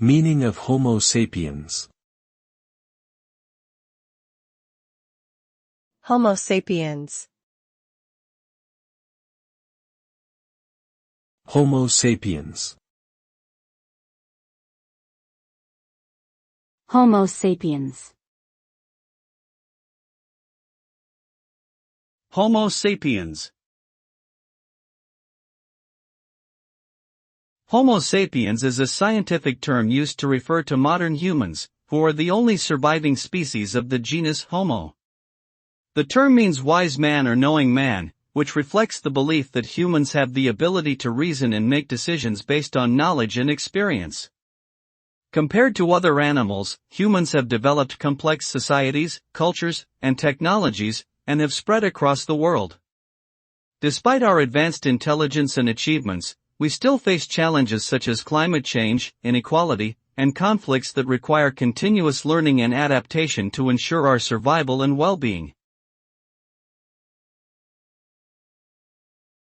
Meaning of Homo sapiens. Homo sapiens. Homo sapiens. Homo sapiens. Homo sapiens. Homo sapiens is a scientific term used to refer to modern humans, who are the only surviving species of the genus Homo. The term means wise man or knowing man, which reflects the belief that humans have the ability to reason and make decisions based on knowledge and experience. Compared to other animals, humans have developed complex societies, cultures, and technologies, and have spread across the world. Despite our advanced intelligence and achievements, we still face challenges such as climate change, inequality, and conflicts that require continuous learning and adaptation to ensure our survival and well-being.